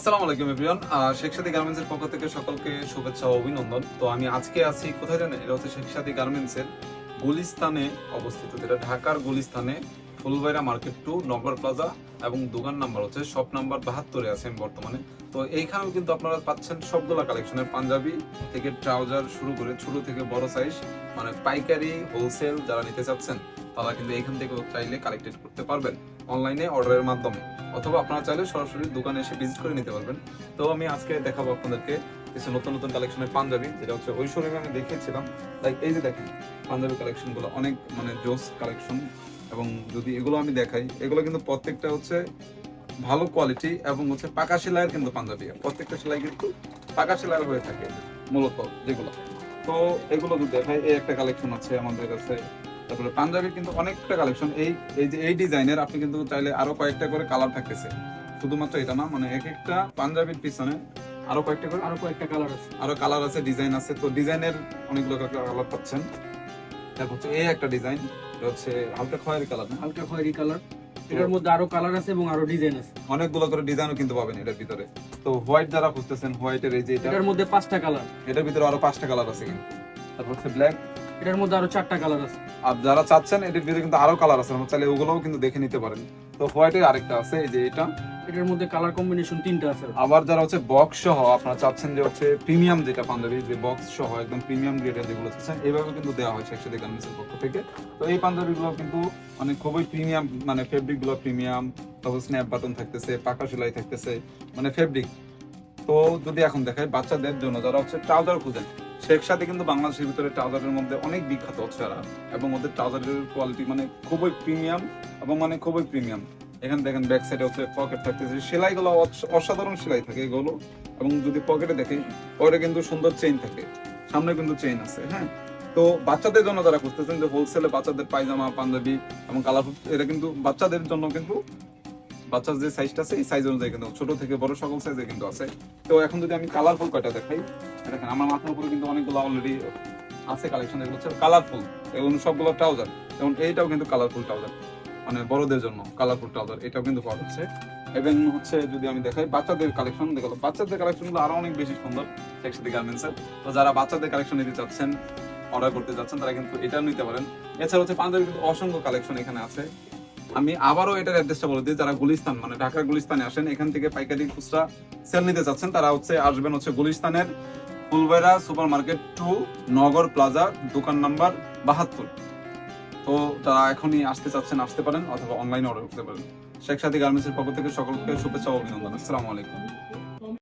আসসালামু আলাইকুম এভরিওয়ান। শেখ সাদী গার্মেন্টসের পক্ষ থেকে সকলকে শুভেচ্ছা ও অভিনন্দন। তো আমি আজকে আছি কোথায় জানেন? এটা হচ্ছে শেখ সাদী গার্মেন্টসের গুলিস্তানে অবস্থিত, যেটা ঢাকার গুলিস্তানে ফুলবাইরা মার্কেট 2 নগর প্লাজা এবং দোকান নাম্বার হচ্ছে শপ নাম্বার 72-এ আছে বর্তমানে। তো এইখানেও কিন্তু আপনারা পাচ্ছেন সবগুলা কালেকশনের পাঞ্জাবি থেকে ট্রাউজার শুরু করে ছোট থেকে বড় সাইজ, মানে পাইকারি হোলসেল যারা নিতে চাচ্ছেন তারা কিন্তু এখান থেকে চাইলে কালেক্টেড করতে পারবেন অনলাইনে অর্ডারের মাধ্যমে, অথবা আপনারা চাইলে সরাসরি দোকানে এসে ভিজিট করে নিতে পারবেন। তো আমি আজকে দেখাবো আপনাদেরকে কিছু নতুন নতুন কালেকশনের পাঞ্জাবি, যেটা হচ্ছে ওই শোরুমে আমি দেখিয়েছিলাম। লাইক এই যে দেখেন পাঞ্জাবি কালেকশনগুলো অনেক মানে জোস কালেকশন, এবং যদি এগুলো আমি দেখাই, এগুলো কিন্তু প্রত্যেকটা হচ্ছে ভালো কোয়ালিটি এবং হচ্ছে পাকা সেলাইয়ের কিন্তু পাঞ্জাবি, প্রত্যেকটা সেলাই কিন্তু পাকা সেলাইয়ের হয়ে থাকে মূলত যেগুলো। তো এগুলো যদি দেখাই, এই একটা কালেকশন আছে আমাদের কাছে। তারপরে পাঞ্জাবির কিন্তু অনেকটা কালেকশন, এই যে এই ডিজাইনের আপনি কিন্তু চাইলে আরো কয়েকটা করে কালার থাকতেছে, শুধুমাত্র এটা না, মানে এক একটা পাঞ্জাবির পিছনে আরো কয়েকটা কালার আছে, ডিজাইন আছে। তো ডিজাইনের অনেকগুলো কালার পাচ্ছেন। তারপর হচ্ছে এই একটা ডিজাইন, এটা হচ্ছে হালকা খয়েরি কালার, হালকা খয়েরি কালার। এটার মধ্যে আরো কালার আছে এবং আরো ডিজাইন আছে, অনেকগুলো করে ডিজাইনও কিন্তু পাবেন এটার ভিতরে। তো হোয়াইট যারা খুঁজতেছেন, হোয়াইটের এই যে এটার মধ্যে 5টা কালার, এটার ভিতরে আরো 5টা কালার আছে কিন্তু। তারপর হচ্ছে ব্ল্যাক, এটার মধ্যে আরো 4টা কালার আছে। আর যারা চাচ্ছেন এটার ভিতরে কিন্তু আরো কালার আছে, আমরা চাইলে ওগুলোও কিন্তু দেখে নিতে পারেন। তো হোয়াইটের আরেকটা আছে, এই যে এটা, এটার মধ্যে কালার কম্বিনেশন 3টা আছে। আবার যারা হচ্ছে বক্স সহ আপনারা চাচ্ছেন যে হচ্ছে প্রিমিয়াম যেটা পাঞ্জাবি, যে বক্স সহ একদম প্রিমিয়াম গ্রেডের যেগুলো চাচ্ছেন, এইভাবে কিন্তু দেওয়া হয় শেখ সাদী গার্মেন্টসের পক্ষ থেকে। তো এই পাঞ্জাবিগুলো কিন্তু মানে খুবই প্রিমিয়াম, মানে ফেব্রিক গুলো প্রিমিয়াম, তারপর স্ন্যাপ বাটন থাকতেছে, পাকা সেলাই থাকতেছে, মানে ফেব্রিক। তো যদি এখন দেখাই বাচ্চাদের জন্য যারা হচ্ছে ট্রাউজার খুঁজেন, শেখ সাদী কিন্তু বাংলাদেশের ভিতরে ট্রাউজারের মধ্যে অনেক বিখ্যাত হচ্ছে এরা, এবং ওদের ট্রাউজারের কোয়ালিটি মানে খুবই প্রিমিয়াম, এবং মানে খুবই প্রিমিয়াম। এখানে দেখেন ব্যাক সাইডে হচ্ছে পকেট থাকতেছে, সেলাইগুলো অসাধারণ সেলাই থাকে এগুলো। এবং যদি পকেটে দেখি, পকেটে কিন্তু সুন্দর চেইন থাকে, সামনে কিন্তু চেইন আছে। হ্যাঁ, তো বাচ্চাদের জন্য যারা খুঁজতেছেন যে হোলসেলে বাচ্চাদের পায়জামা পাঞ্জাবি এবং কালারফুল, এটা কিন্তু বাচ্চাদের জন্য কিন্তু বাচ্চার যে সাইজটা আছে এই সাইজ অনুযায়ী কিন্তু ছোট থেকে বড় সকল সাইজে কিন্তু আছে। তো এখন যদি আমি কালারফুল কয়টা দেখাই, দেখেন আমার মাথার উপরে কিন্তু অনেকগুলো অলরেডি আছে কালেকশন, এগুলো হচ্ছে কালারফুল, এগুলো সবগুলো ট্রাউজার। এবং এইটাও কিন্তু কালারফুল ট্রাউজার, মানে বড়দের জন্য কালারফুল ট্রাউজার, এটাও কিন্তু পাওয়া যাচ্ছে। এবং হচ্ছে যদি আমি দেখাই বাচ্চাদের কালেকশন, দেখো বাচ্চাদের কালেকশন গুলো আরো অনেক বেশি সুন্দর শেখ সাদী গার্মেন্টসের। তো যারা বাচ্চাদের কালেকশন নিতে চাচ্ছেন, অর্ডার করতে যাচ্ছেন, তারা কিন্তু এটা নিতে পারেন। এছাড়া হচ্ছে পাঞ্জাবি কিন্তু অসংখ্য কালেকশন এখানে আছে। আমি আবারও এটার অ্যাড্রেসটা বলে দিই, যারা গুলিস্তান মানে ঢাকার গুলিস্তানে আসেন, এখান থেকে পাইকারি খুচরা সেল নিতে চাচ্ছেন, তারা হচ্ছে আসবেন হচ্ছে গুলিস্তানের ফুলবাইরা সুপার মার্কেট 2 নগর প্লাজা দোকান নাম্বার 72। তো যারা এখনই আসতে চাচ্ছেন আসতে পারেন, অথবা অনলাইনে অর্ডার করতে পারেন। শেখ সাদী গার্মেন্টসের পক্ষ থেকে সকলকে শুভেচ্ছা ও অভিনন্দন। আসসালামু আলাইকুম।